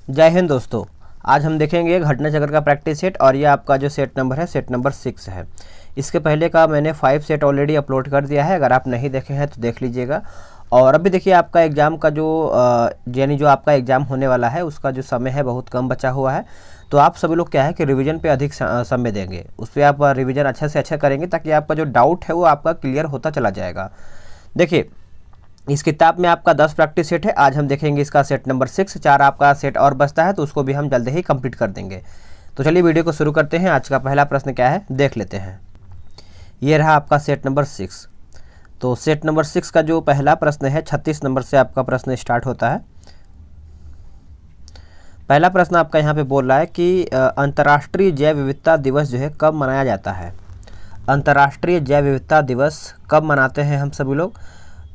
जय हिंद दोस्तों। आज हम देखेंगे घटना चक्र का प्रैक्टिस सेट और ये आपका जो सेट नंबर है सेट नंबर 6 है। इसके पहले का मैंने 5 सेट ऑलरेडी अपलोड कर दिया है, अगर आप नहीं देखे हैं तो देख लीजिएगा। और अभी देखिए आपका एग्ज़ाम का जो यानी जो आपका एग्ज़ाम होने वाला है उसका जो समय है बहुत कम बचा हुआ है। तो आप सभी लोग क्या है कि रिवीजन पे अधिक समय देंगे, उस पर आप रिवीजन अच्छा से अच्छा करेंगे ताकि आपका जो डाउट है वो आपका क्लियर होता चला जाएगा। देखिए इस किताब में आपका 10 प्रैक्टिस सेट है, आज हम देखेंगे इसका सेट नंबर 6। 4 आपका सेट और बचता है तो उसको भी हम जल्द ही कंप्लीट कर देंगे। तो चलिए वीडियो को शुरू करते हैं। आज का पहला प्रश्न क्या है देख लेते हैं। ये रहा आपका सेट नंबर 6। तो सेट नंबर 6 का जो पहला प्रश्न है 36 नंबर से आपका प्रश्न स्टार्ट होता है। पहला प्रश्न आपका यहाँ पे बोल रहा है कि अंतर्राष्ट्रीय जैव विविधता दिवस जो है कब मनाया जाता है। अंतर्राष्ट्रीय जैव विविधता दिवस कब मनाते हैं हम सभी लोग।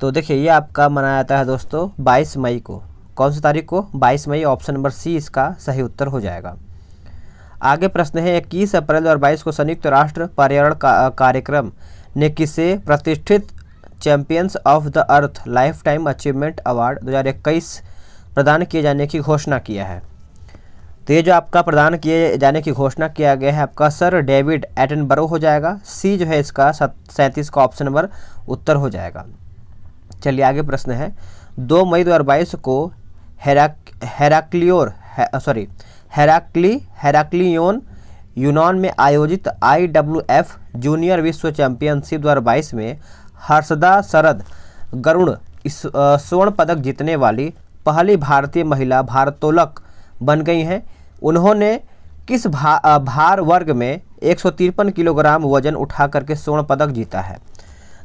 तो देखिए ये आपका मनाया जाता है दोस्तों 22 मई को। कौन सी तारीख को? 22 मई। ऑप्शन नंबर सी इसका सही उत्तर हो जाएगा। आगे प्रश्न है 21 अप्रैल 2022 को संयुक्त राष्ट्र पर्यावरण कार्यक्रम ने किसे प्रतिष्ठित champions of the earth life time achievement award 2021 प्रदान किए जाने की घोषणा किया है। तो ये जो आपका प्रदान किए जाने की घोषणा किया गया है आपका सर डेविड एटनबरो हो जाएगा। सी जो है इसका 37 का ऑप्शन नंबर उत्तर हो जाएगा। चलिए आगे प्रश्न है 2 मई 2022 को हेराक्लियोन यूनान में आयोजित IWF जूनियर विश्व चैंपियनशिप 2022 में हर्षदा शरद गरुड़ स्वर्ण पदक जीतने वाली पहली भारतीय महिला भारोत्तोलक बन गई हैं। उन्होंने किस भार वर्ग में 153 किलोग्राम वजन उठा करके स्वर्ण पदक जीता है।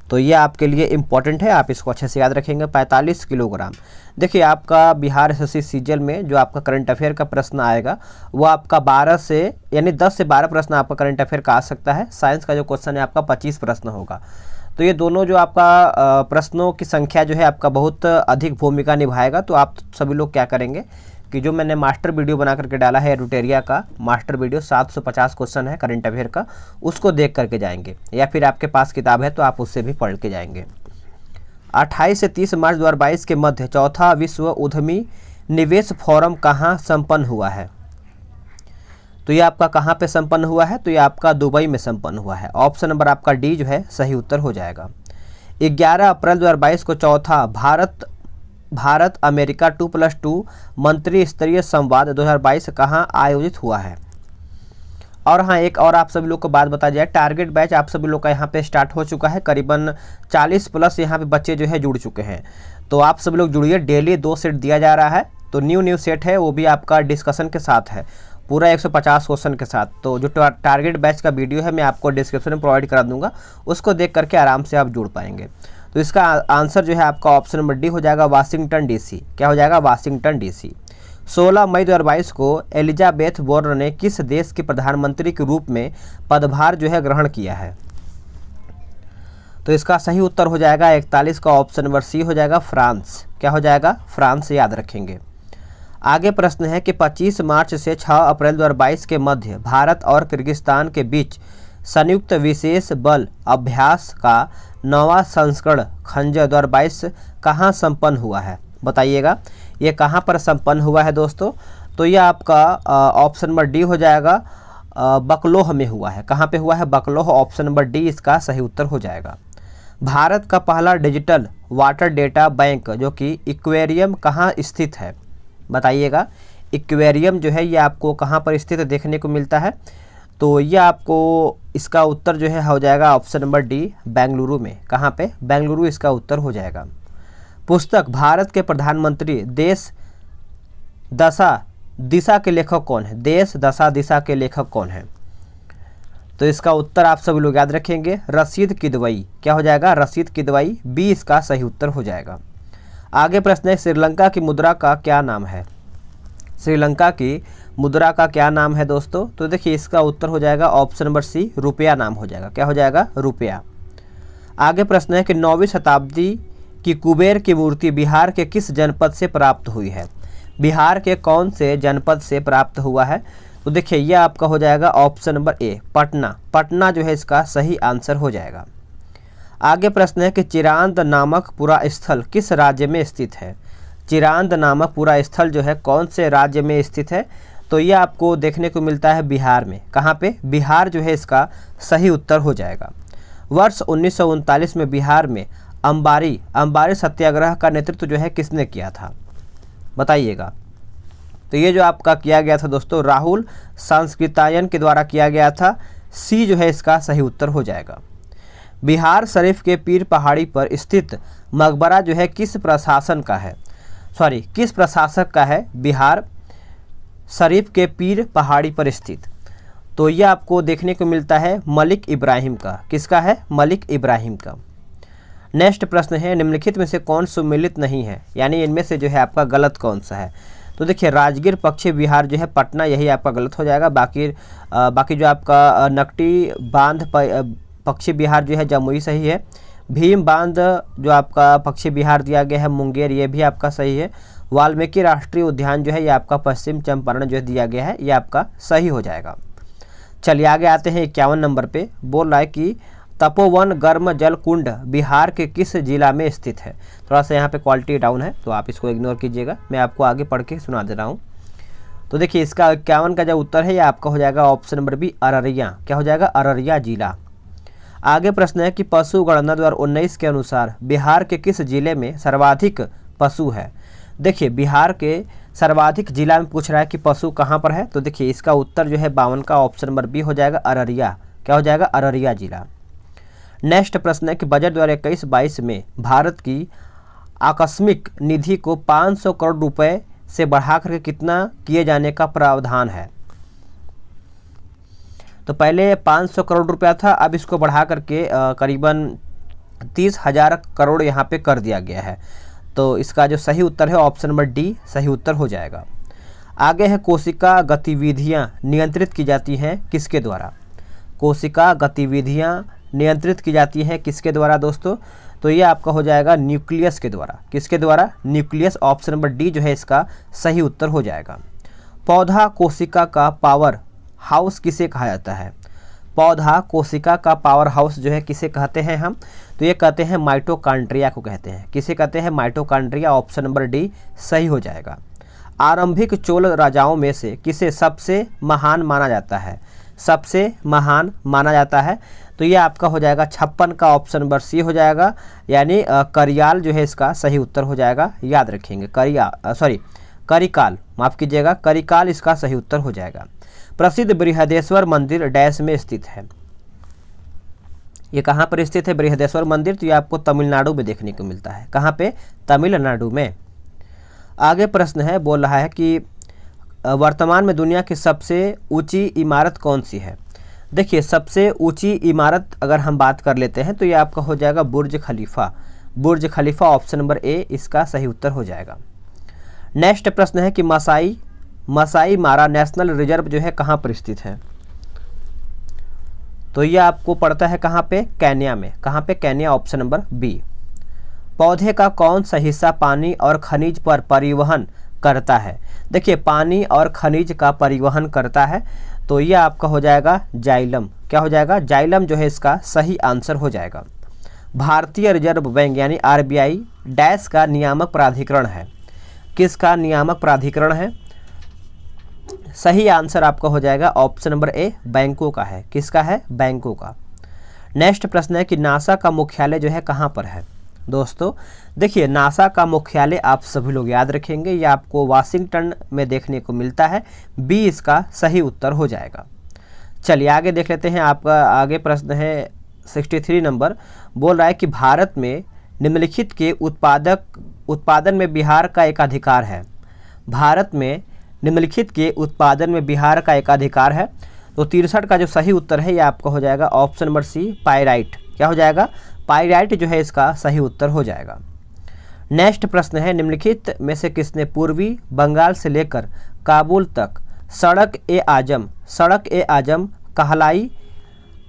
तो ये आपके लिए इम्पॉर्टेंट है, आप इसको अच्छे से याद रखेंगे। 45 किलोग्राम। देखिए आपका बिहार एसएससी सीजल में जो आपका करंट अफेयर का प्रश्न आएगा वो आपका 12 से यानी 10 से 12 प्रश्न आपका करंट अफेयर का आ सकता है। साइंस का जो क्वेश्चन है आपका 25 प्रश्न होगा। तो ये दोनों जो आपका प्रश्नों की संख्या जो है आपका बहुत अधिक भूमिका निभाएगा। तो आप सभी लोग क्या करेंगे कि जो मैंने मास्टर वीडियो बना करके डाला है एडुटेरिया का मास्टर वीडियो 750 क्वेश्चन है करंट अफेयर का, उसको देख करके जाएंगे, या फिर आपके पास किताब है तो आप उससे भी पढ़ के जाएंगे। 28 से 30 मार्च 2022 के मध्य चौथा विश्व उद्यमी निवेश फोरम कहाँ संपन्न हुआ है। तो ये आपका कहाँ पे संपन्न हुआ है? तो ये आपका दुबई में संपन्न हुआ है। ऑप्शन नंबर आपका डी जो है सही उत्तर हो जाएगा। 11 अप्रैल 2022 को चौथा भारत अमेरिका 2+2 मंत्री स्तरीय संवाद 2022 कहाँ आयोजित हुआ है। और हाँ एक और आप सभी लोग को बात बता जाए, टारगेट बैच आप सभी लोग का यहाँ पे स्टार्ट हो चुका है। करीबन 40+ यहाँ पे बच्चे जो है जुड़ चुके हैं। तो आप सभी लोग जुड़िए, डेली 2 सेट दिया जा रहा है। तो न्यू सेट है वो भी आपका डिस्कशन के साथ है, पूरा 150 क्वेश्चन के साथ। तो जो टारगेट बैच का वीडियो है मैं आपको डिस्क्रिप्शन में प्रोवाइड करा दूंगा, उसको देख करके आराम से आप जुड़ पाएंगे। तो इसका आंसर जो है आपका ऑप्शन नंबर डी हो जाएगा, वाशिंगटन डीसी। क्या हो जाएगा? Washington DC. 16 मई 2022 को एलिजाबेथ वॉर्न ने किस देश के प्रधानमंत्री के रूप में पदभार जो है ग्रहण किया है। तो इसका सही उत्तर हो जाएगा 41 का ऑप्शन नंबर सी हो जाएगा, फ्रांस। क्या हो जाएगा? फ्रांस, याद रखेंगे। आगे प्रश्न है कि 25 मार्च से 6 अप्रैल 2022 के मध्य भारत और किर्गिस्तान के बीच संयुक्त विशेष बल अभ्यास का 9वां संस्करण खंजर 2022 कहाँ संपन्न हुआ है, बताइएगा। ये कहाँ पर संपन्न हुआ है दोस्तों? तो ये आपका ऑप्शन नंबर डी हो जाएगा, बकलोह में हुआ है। कहाँ पे हुआ है? बकलोह। ऑप्शन नंबर डी इसका सही उत्तर हो जाएगा। भारत का पहला डिजिटल वाटर डेटा बैंक जो कि एक्वेरियम कहाँ स्थित है, बताइएगा। एक्वेरियम जो है ये आपको कहाँ पर स्थित देखने को मिलता है। तो ये आपको इसका उत्तर जो है हो जाएगा ऑप्शन नंबर डी, बेंगलुरु में। कहाँ पे? बेंगलुरु इसका उत्तर हो जाएगा। पुस्तक भारत के प्रधानमंत्री देश दशा दिशा के लेखक कौन है? देश दशा दिशा के लेखक कौन है? तो इसका उत्तर आप सभी लोग याद रखेंगे, रशीद किदवई। क्या हो जाएगा? रशीद किदवई, बी इसका सही उत्तर हो जाएगा। आगे प्रश्न है श्रीलंका की मुद्रा का क्या नाम है। श्रीलंका की मुद्रा का क्या नाम है दोस्तों? तो देखिए इसका उत्तर हो जाएगा ऑप्शन नंबर सी, रुपया नाम हो जाएगा। क्या हो जाएगा? रुपया। आगे प्रश्न है कि 9वीं शताब्दी की कुबेर की मूर्ति बिहार के किस जनपद से प्राप्त हुई है। बिहार के कौन से जनपद से प्राप्त हुआ है? तो देखिए यह आपका हो जाएगा option number A, Patna. Patna जो है इसका सही आंसर हो जाएगा। आगे प्रश्न है कि चिरांद नामक पुरा स्थल किस राज्य में स्थित है। चिरांद नामक पूरा स्थल जो है कौन से राज्य में स्थित है? तो ये आपको देखने को मिलता है बिहार में। कहाँ पे? बिहार जो है इसका सही उत्तर हो जाएगा। वर्ष 1939 में बिहार में अंबारी सत्याग्रह का नेतृत्व जो है किसने किया था? बताइएगा। तो ये जो आपका किया गया था दोस्तों राहुल सांस्कृतायन के द्वारा किया गया था। सी जो है इसका सही उत्तर हो जाएगा। बिहार शरीफ के पीर पहाड़ी पर स्थित मकबरा जो है किस प्रशासक का है? बिहार शरीफ के पीर पहाड़ी पर स्थित। तो यह आपको देखने को मिलता है मलिक इब्राहिम का। किसका है? मलिक इब्राहिम का। नेक्स्ट प्रश्न है निम्नलिखित में से कौन सुमेलित नहीं है, यानी इनमें से जो है आपका गलत कौन सा है? तो देखिए राजगीर पश्चिम बिहार जो है पटना, यही आपका गलत हो जाएगा। बाकी जो आपका नकटी बांध पश्चिम बिहार जो है जमुई सही है। भीम बांध जो आपका पश्चिम बिहार दिया गया है मुंगेर, ये भी आपका सही है। वाल्मीकि राष्ट्रीय उद्यान जो है ये आपका पश्चिम चंपारण जो है दिया गया है, ये आपका सही हो जाएगा। चलिए आगे आते हैं 51 नंबर पे। बोल रहा है कि तपोवन गर्म जल कुंड बिहार के किस जिला में स्थित है? थोड़ा सा यहाँ पे क्वालिटी डाउन है तो आप इसको इग्नोर कीजिएगा, मैं आपको आगे पढ़ के सुना दे रहा हूँ। तो देखिए इसका 51 का जो उत्तर है ये आपका हो जाएगा ऑप्शन नंबर बी अररिया। क्या हो जाएगा? अररिया जिला। आगे प्रश्न है कि पशु गणना 2019 के अनुसार बिहार के किस जिले में सर्वाधिक पशु है? देखिए बिहार के सर्वाधिक जिला में पूछ रहा है कि पशु कहाँ पर है। तो देखिए इसका उत्तर जो है 52 का ऑप्शन नंबर बी हो जाएगा अररिया। क्या हो जाएगा? अररिया जिला। नेक्स्ट प्रश्न है कि बजट 2021-22 में भारत की आकस्मिक निधि को 500 करोड़ रुपए से बढ़ाकर कितना किए जाने का प्रावधान है? तो पहले 500 करोड़ रुपया था, अब इसको बढ़ा करके करीबन 30,000 करोड़ यहाँ पे कर दिया गया है। तो इसका जो सही उत्तर है ऑप्शन नंबर डी सही उत्तर हो जाएगा। आगे है कोशिका गतिविधियाँ नियंत्रित की जाती हैं किसके द्वारा? कोशिका गतिविधियाँ नियंत्रित की जाती हैं किसके द्वारा दोस्तों? तो ये आपका हो जाएगा न्यूक्लियस के द्वारा। किसके द्वारा? न्यूक्लियस। ऑप्शन नंबर डी जो है इसका सही उत्तर हो जाएगा। पौधा कोशिका का पावर हाउस किसे कहा जाता है? पौधा कोशिका का पावर हाउस जो है किसे कहते हैं हम? तो ये कहते हैं माइटोकॉन्ड्रिया को कहते हैं। किसे कहते हैं? माइटोकॉन्ड्रिया। ऑप्शन नंबर डी सही हो जाएगा। आरंभिक चोल राजाओं में से किसे सबसे महान माना जाता है? सबसे महान माना जाता है तो ये आपका हो जाएगा 56 का ऑप्शन नंबर सी हो जाएगा, यानी करियाल जो है इसका सही उत्तर हो जाएगा। याद रखेंगे करिकाल, माफ़ कीजिएगा, करिकाल इसका सही उत्तर हो जाएगा। प्रसिद्ध बृहदेश्वर मंदिर डैश में स्थित है। ये कहाँ पर स्थित है बृहदेश्वर मंदिर? तो ये आपको तमिलनाडु में देखने को मिलता है। कहाँ पे? तमिलनाडु में। आगे प्रश्न है, बोल रहा है कि वर्तमान में दुनिया की सबसे ऊंची इमारत कौन सी है? देखिए सबसे ऊंची इमारत अगर हम बात कर लेते हैं तो ये आपका हो जाएगा बुर्ज खलीफा। बुर्ज खलीफा ऑप्शन नंबर ए इसका सही उत्तर हो जाएगा। नेक्स्ट प्रश्न है कि मसाई मारा नेशनल रिजर्व जो है कहाँ पर स्थित है? तो ये आपको पड़ता है कहाँ पे? केन्या में। कहाँ पे? केन्या। Option number B. पौधे का कौन सा हिस्सा पानी और खनिज पर परिवहन करता है? देखिए पानी और खनिज का परिवहन करता है तो ये आपका हो जाएगा जाइलम। क्या हो जाएगा? जाइलम जो है इसका सही आंसर हो जाएगा। भारतीय रिजर्व बैंक यानी आरबीआई डैश का नियामक प्राधिकरण है। किसका नियामक प्राधिकरण है? सही आंसर आपका हो जाएगा ऑप्शन नंबर ए बैंकों का है। किसका है? बैंकों का। नेक्स्ट प्रश्न है कि नासा का मुख्यालय जो है कहाँ पर है? दोस्तों देखिए नासा का मुख्यालय आप सभी लोग याद रखेंगे, ये आपको वाशिंगटन में देखने को मिलता है। बी इसका सही उत्तर हो जाएगा। चलिए आगे देख लेते हैं। आपका आगे प्रश्न है 63 नंबर। बोल रहा है कि भारत में निम्नलिखित के उत्पादन में बिहार का एकाधिकार है। भारत में निम्नलिखित के उत्पादन में बिहार का एकाधिकार है। तो 63 का जो सही उत्तर है ये आपका हो जाएगा ऑप्शन नंबर सी पाइराइट। क्या हो जाएगा? पाइराइट जो है इसका सही उत्तर हो जाएगा। नेक्स्ट प्रश्न है निम्नलिखित में से किसने पूर्वी बंगाल से लेकर काबुल तक सड़क ए आजम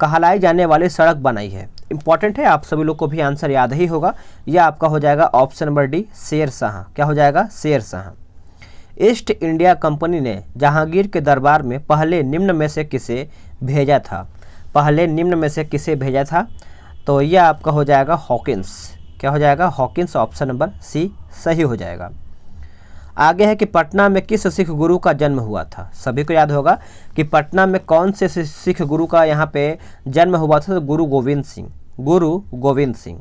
कहलाई जाने वाली सड़क बनाई है? इंपॉर्टेंट है, आप सभी लोग को भी आंसर याद ही होगा। यह आपका हो जाएगा option number D Sher Shah. क्या हो जाएगा? Sher Shah. East India company ने जहांगीर के दरबार में पहले निम्न में से किसे भेजा था? पहले निम्न में से किसे भेजा था? तो यह आपका हो जाएगा हॉकिंस। क्या हो जाएगा? हॉकिंस। ऑप्शन नंबर सी सही हो जाएगा। आगे है कि पटना में किस सिख गुरु का जन्म हुआ था। सभी को याद होगा कि पटना में कौन से सिख गुरु का यहाँ पे जन्म हुआ था, तो गुरु गोविंद सिंह, गुरु गोविंद सिंह।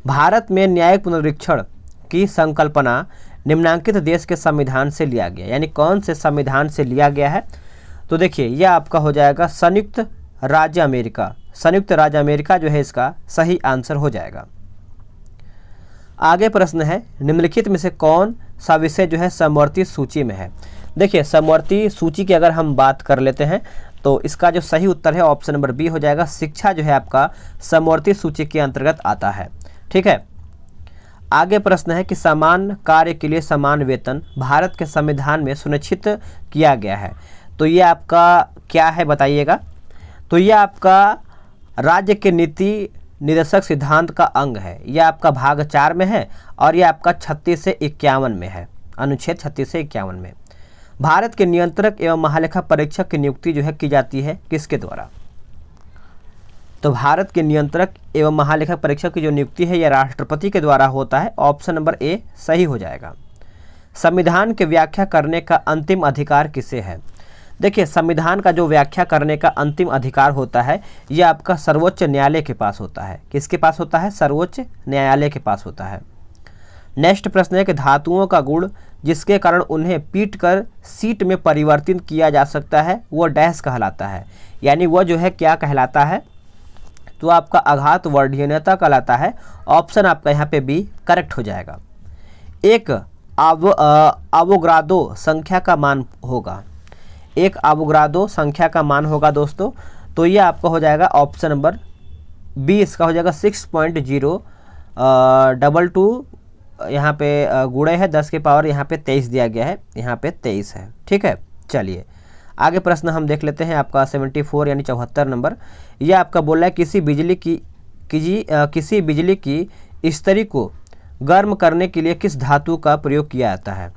भारत में न्यायिक पुनरीक्षण की संकल्पना निम्नांकित देश के संविधान से लिया गया, यानी कौन से संविधान से लिया गया है, तो देखिए यह आपका हो जाएगा संयुक्त राज्य अमेरिका। संयुक्त राज्य अमेरिका जो है इसका सही आंसर हो जाएगा। आगे प्रश्न है, निम्नलिखित में से कौन सा विषय जो है समवर्ती सूची में है। देखिए समवर्ती सूची की अगर हम बात कर लेते हैं तो इसका जो सही उत्तर है ऑप्शन नंबर बी हो जाएगा। शिक्षा जो है आपका समवर्ती सूची के अंतर्गत आता है। ठीक है, आगे प्रश्न है कि समान कार्य के लिए समान वेतन भारत के संविधान में सुनिश्चित किया गया है, तो ये आपका क्या है बताइएगा। तो ये आपका राज्य के नीति निर्देशक सिद्धांत का अंग है। यह आपका भाग 4 में है और यह आपका 36 से 51 में है, अनुच्छेद 36 से 51 में। भारत के नियंत्रक एवं महालेखा परीक्षक की नियुक्ति जो है की जाती है किसके द्वारा। तो भारत के नियंत्रक एवं महालेखा परीक्षक की जो नियुक्ति है यह राष्ट्रपति के द्वारा होता है। ऑप्शन नंबर ए सही हो जाएगा। संविधान की व्याख्या करने का अंतिम अधिकार किसे है। देखिए संविधान का जो व्याख्या करने का अंतिम अधिकार होता है यह आपका सर्वोच्च न्यायालय के पास होता है। किसके पास होता है, सर्वोच्च न्यायालय के पास होता है। नेक्स्ट प्रश्न है कि धातुओं का गुण जिसके कारण उन्हें पीट कर सीट में परिवर्तित किया जा सकता है वह डैश कहलाता है, यानी वह जो है क्या कहलाता है, तो आपका आघात वर्धनीयता कहलाता है। ऑप्शन आपका यहाँ पे बी करेक्ट हो जाएगा। एक आवोगाद्रो संख्या का मान होगा, एक आवोगाद्रो संख्या का मान होगा दोस्तों, तो ये आपका हो जाएगा ऑप्शन नंबर बी, इसका हो जाएगा 6.022 यहाँ पे गुणे है 10 के पावर यहाँ पे 23 दिया गया है, यहाँ पे 23 है। ठीक है, चलिए आगे प्रश्न हम देख लेते हैं आपका 74 यानी 74 नंबर। यह आपका बोल रहा है किसी बिजली की इस्त्री को गर्म करने के लिए किस धातु का प्रयोग किया जाता है।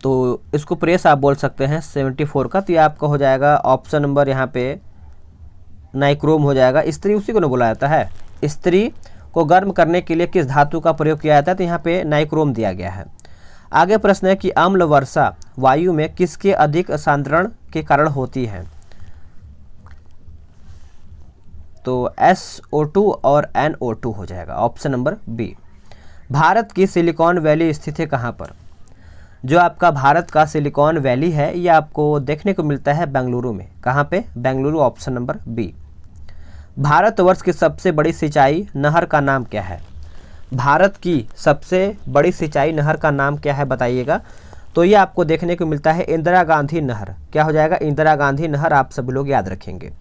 तो इसको प्रेस आप बोल सकते हैं 74 का, तो ये आपका हो जाएगा ऑप्शन नंबर यहाँ पे नाइक्रोम हो जाएगा। इस्त्री उसी को ना बोला जाता है, इस्त्री को गर्म करने के लिए किस धातु का प्रयोग किया जाता है, तो यहाँ पे नाइक्रोम दिया गया है। आगे प्रश्न है कि अम्ल वर्षा वायु में किसके अधिक सांद्रण के कारण होती है। तो SO2 और NO2 हो जाएगा ऑप्शन नंबर बी। भारत की सिलिकॉन वैली स्थित है कहाँ पर। जो आपका भारत का सिलिकॉन वैली है ये आपको देखने को मिलता है बेंगलुरु में। कहाँ पे, Bengaluru, option number B. Bharatvarsh की सबसे बड़ी सिंचाई नहर का नाम क्या है। भारत की सबसे बड़ी सिंचाई नहर का नाम क्या है बताइएगा। तो ये आपको देखने को मिलता है इंदिरा गांधी नहर। क्या हो जाएगा, इंदिरा गांधी नहर, आप सभी लोग याद रखेंगे।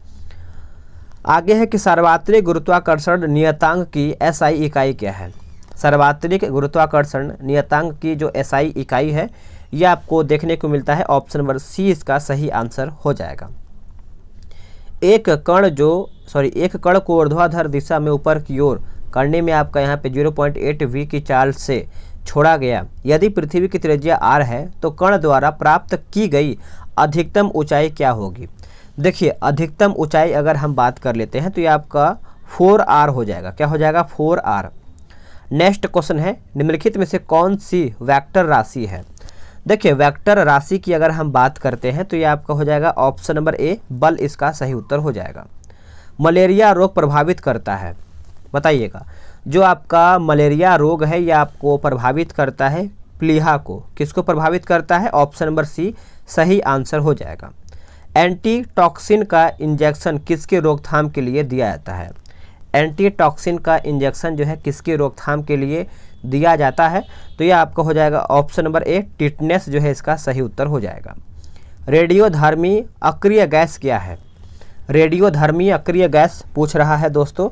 आगे है कि सार्वत्रिक गुरुत्वाकर्षण नियतांक की SI इकाई क्या है। सार्वत्रिक गुरुत्वाकर्षण नियतांक की जो SI इकाई है ये आपको देखने को मिलता है ऑप्शन नंबर सी, इसका सही आंसर हो जाएगा। एक कण को ऊर्ध्वाधर दिशा में ऊपर की ओर करने में आपका यहाँ पे 0.8 v की चाल से छोड़ा गया। यदि पृथ्वी की त्रिज्या r है तो कण द्वारा प्राप्त की गई अधिकतम ऊंचाई क्या होगी। देखिए अधिकतम ऊंचाई अगर हम बात कर लेते हैं तो ये आपका 4r हो जाएगा। क्या हो जाएगा, 4r। नेक्स्ट क्वेश्चन है निम्नलिखित में से कौन सी वेक्टर राशि है। देखिए वेक्टर राशि की अगर हम बात करते हैं तो ये आपका हो जाएगा ऑप्शन नंबर ए, बल, इसका सही उत्तर हो जाएगा। मलेरिया रोग प्रभावित करता है, बताइएगा। जो आपका मलेरिया रोग है ये आपको प्रभावित करता है प्लीहा को। किसको प्रभावित करता है, ऑप्शन नंबर सी सही आंसर हो जाएगा। एंटीटॉक्सिन का इंजेक्शन किसके रोकथाम के लिए दिया जाता है। एंटीटॉक्सिन का इंजेक्शन जो है किसके रोकथाम के लिए दिया जाता है, तो यह आपका हो जाएगा ऑप्शन नंबर ए, टिटनेस जो है इसका सही उत्तर हो जाएगा। रेडियोधर्मी अक्रिय गैस क्या है। रेडियोधर्मी अक्रिय गैस पूछ रहा है दोस्तों,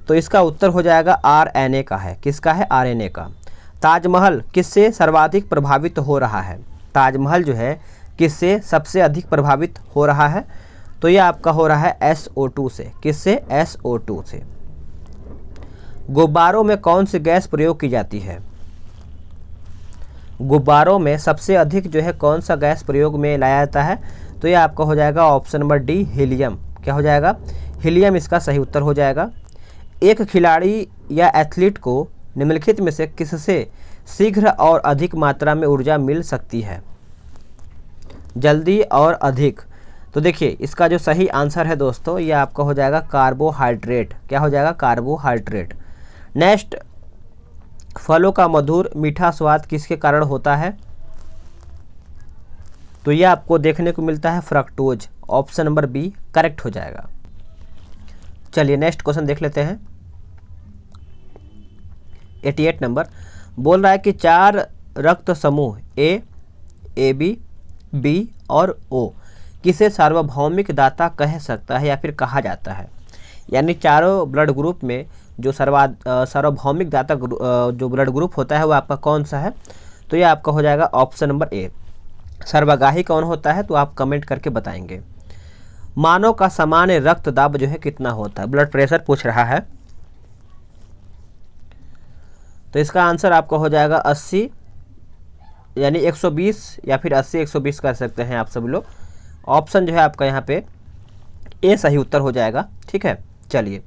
तो इसका उत्तर हो जाएगा RNA का है। किसका है, RNA का। ताजमहल किससे सर्वाधिक प्रभावित हो रहा है। ताजमहल जो है किससे सबसे अधिक प्रभावित हो रहा है, तो यह आपका हो रहा है SO2 से। किससे, SO2 से। गुब्बारों में कौन सी गैस प्रयोग की जाती है। गुब्बारों में सबसे अधिक जो है कौन सा गैस प्रयोग में लाया जाता है, तो यह आपका हो जाएगा ऑप्शन नंबर डी, हीलियम। क्या हो जाएगा, हीलियम, इसका सही उत्तर हो जाएगा। एक खिलाड़ी या एथलीट को निम्नलिखित में से किससे शीघ्र और अधिक मात्रा में ऊर्जा मिल सकती है। जल्दी और अधिक, तो देखिए इसका जो सही आंसर है दोस्तों ये आपका हो जाएगा कार्बोहाइड्रेट। क्या हो जाएगा? कार्बोहाइड्रेट। नेक्स्ट, फलों का मधुर मीठा स्वाद किसके कारण होता है? तो ये आपको देखने को मिलता है fructose. Option number B correct हो जाएगा। चलिए नेक्स्ट क्वेश्चन देख लेते हैं। 88 नंबर बोल रहा है कि 4 रक्त समूह ए, AB, B और O किसे सार्वभौमिक दाता कह सकता है या फिर कहा जाता है? यानी चारों ब्लड ग्रुप में जो सार्वभौमिक दाता जो ब्लड ग्रुप होता है वो आपका कौन सा है? तो ये आपका हो जाएगा ऑप्शन नंबर ए। सर्वगाही कौन होता है? तो आप कमेंट करके बताएंगे। मानव का सामान्य रक्त दाब जो है कितना होता है? ब्लड प्रेशर पूछ रहा है। तो इसका आंसर आपका हो जाएगा 80, यानी 120 या फिर 80 120 कर सकते हैं आप सभी लोग। ऑप्शन जो है आपका यहाँ पे ए सही उत्तर हो जाएगा। ठीक है, चलिए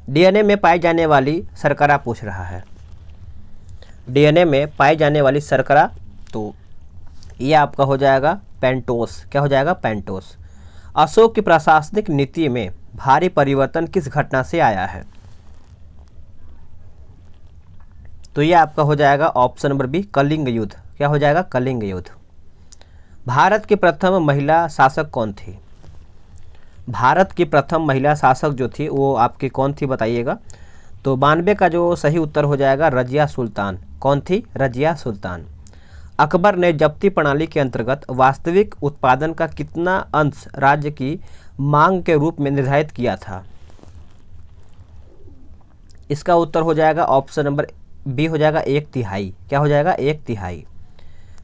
डीएनए में पाई जाने वाली शर्करा पूछ रहा है। डीएनए में पाई जाने वाली शर्करा, तो ये आपका हो जाएगा पेंटोस। क्या हो जाएगा? पेंटोस। अशोक की प्रशासनिक नीति में भारी परिवर्तन किस घटना से आया है? तो ये आपका हो जाएगा ऑप्शन नंबर बी कलिंग युद्ध। क्या हो जाएगा? कलिंग युद्ध। भारत की प्रथम महिला शासक कौन थी? भारत की प्रथम महिला शासक जो थी वो आपकी कौन थी बताइएगा। तो 92 का जो सही उत्तर हो जाएगा रजिया सुल्तान। कौन थी? रजिया सुल्तान। अकबर ने जब्ती प्रणाली के अंतर्गत वास्तविक उत्पादन का कितना अंश राज्य की मांग के रूप में निर्धारित किया था? इसका उत्तर हो जाएगा ऑप्शन नंबर बी हो जाएगा 1/3। क्या हो जाएगा? 1/3।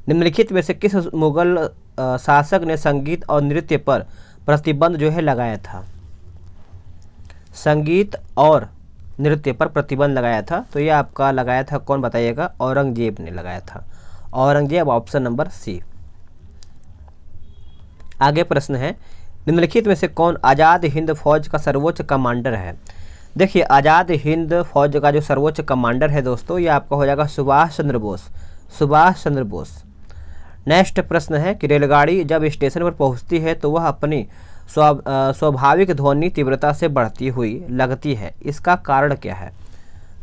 निम्नलिखित में से किस मुगल शासक ने संगीत और नृत्य पर प्रतिबंध जो है लगाया था? संगीत और नृत्य पर प्रतिबंध लगाया था, तो ये आपका लगाया था कौन बताइएगा? औरंगजेब ने लगाया था। Aurangzeb, option number C. आगे प्रश्न है, निम्नलिखित में से कौन आज़ाद हिंद फौज का सर्वोच्च कमांडर है? देखिए आज़ाद हिंद फौज का जो सर्वोच्च कमांडर है दोस्तों ये आपका हो जाएगा सुभाष चंद्र बोस। सुभाष चंद्र बोस। नेक्स्ट प्रश्न है कि रेलगाड़ी जब स्टेशन पर पहुंचती है तो वह अपनी स्वाभाविक ध्वनि तीव्रता से बढ़ती हुई लगती है, इसका कारण क्या है?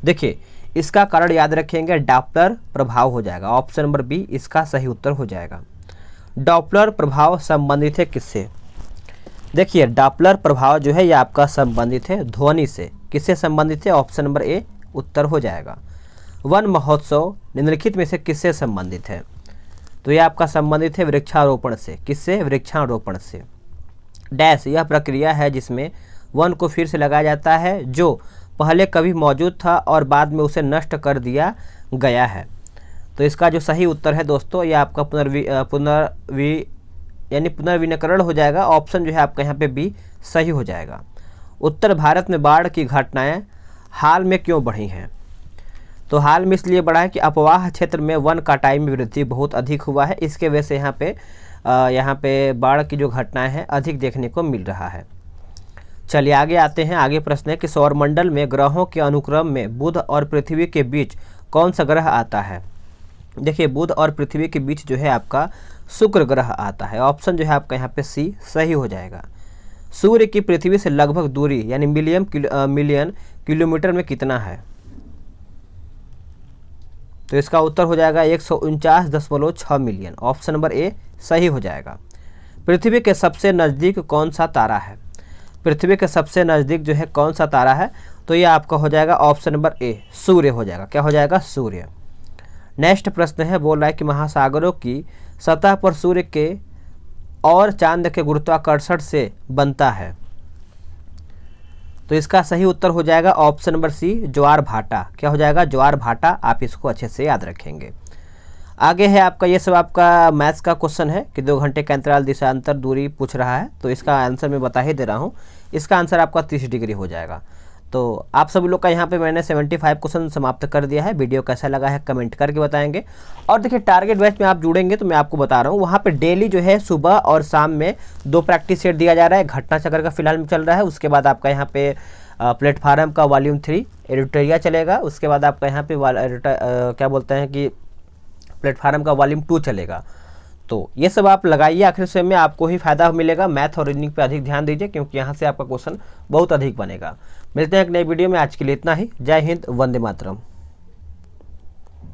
देखिए इसका कारण याद रखेंगे डॉपलर प्रभाव हो जाएगा। ऑप्शन नंबर बी इसका सही उत्तर हो जाएगा। डॉपलर प्रभाव संबंधित है किससे? देखिए डॉपलर प्रभाव जो है ये आपका संबंधित है ध्वनि से। किससे संबंधित है? ऑप्शन नंबर ए उत्तर हो जाएगा। वन महोत्सव निम्नलिखित में से किससे संबंधित है? तो ये आपका संबंधित है वृक्षारोपण से। किससे? वृक्षारोपण से। डैश यह प्रक्रिया है जिसमें वन को फिर से लगाया जाता है जो पहले कभी मौजूद था और बाद में उसे नष्ट कर दिया गया है। तो इसका जो सही उत्तर है दोस्तों ये आपका पुनर्विनीकरण हो जाएगा। ऑप्शन जो है आपका यहाँ पे बी सही हो जाएगा। उत्तर भारत में बाढ़ की घटनाएं हाल में क्यों बढ़ी हैं? तो हाल में इसलिए बढ़ा है कि अपवाह क्षेत्र में वन कटाई में वृद्धि बहुत अधिक हुआ है, इसके वजह से यहाँ पे बाढ़ की जो घटनाएं हैं अधिक देखने को मिल रहा है। चलिए आगे आते हैं। आगे प्रश्न है कि सौरमंडल में ग्रहों के अनुक्रम में बुध और पृथ्वी के बीच कौन सा ग्रह आता है? देखिए बुध और पृथ्वी के बीच जो है आपका शुक्र ग्रह आता है। ऑप्शन जो है आपका यहाँ पे सी सही हो जाएगा। सूर्य की पृथ्वी से लगभग दूरी यानी मिलियन किलोमीटर में कितना है? तो इसका उत्तर हो जाएगा 149.6 मिलियन। ऑप्शन नंबर ए सही हो जाएगा। पृथ्वी के सबसे नज़दीक कौन सा तारा है? पृथ्वी के सबसे नज़दीक जो है कौन सा तारा है? तो ये आपका हो जाएगा ऑप्शन नंबर ए सूर्य हो जाएगा। क्या हो जाएगा? सूर्य। नेक्स्ट प्रश्न है, बोल रहा है कि महासागरों की सतह पर सूर्य के और चांद के गुरुत्वाकर्षण से बनता है। तो इसका सही उत्तर हो जाएगा ऑप्शन नंबर सी ज्वार भाटा। क्या हो जाएगा? ज्वार भाटा। आप इसको अच्छे से याद रखेंगे। आगे है आपका ये सब आपका मैथ्स का क्वेश्चन है कि 2 घंटे का अंतराल दिशांतर दूरी पूछ रहा है, तो इसका आंसर मैं बता ही दे रहा हूँ। इसका आंसर आपका 30 डिग्री हो जाएगा। तो आप सभी लोग का यहाँ पे मैंने 75 क्वेश्चन समाप्त कर दिया है। वीडियो कैसा लगा है कमेंट करके बताएंगे। और देखिए टारगेट बैच में आप जुड़ेंगे तो मैं आपको बता रहा हूँ वहाँ पे डेली जो है सुबह और शाम में 2 प्रैक्टिस सेट दिया जा रहा है। घटना चक्र का फिलहाल में चल रहा है, उसके बाद आपका यहाँ पे प्लेटफार्म का वॉल्यूम 3 एडिटोरिया चलेगा। उसके बाद आपका यहाँ पे क्या बोलते हैं कि प्लेटफार्म का वॉल्यूम 2 चलेगा। तो ये सब आप लगाइए, आखिरी समय में आपको ही फायदा मिलेगा। मैथ और रीजनिंग पे अधिक ध्यान दीजिए क्योंकि यहाँ से आपका क्वेश्चन बहुत अधिक बनेगा। मिलते हैं एक नई वीडियो में, आज के लिए इतना ही। जय हिंद, वंदे मातरम।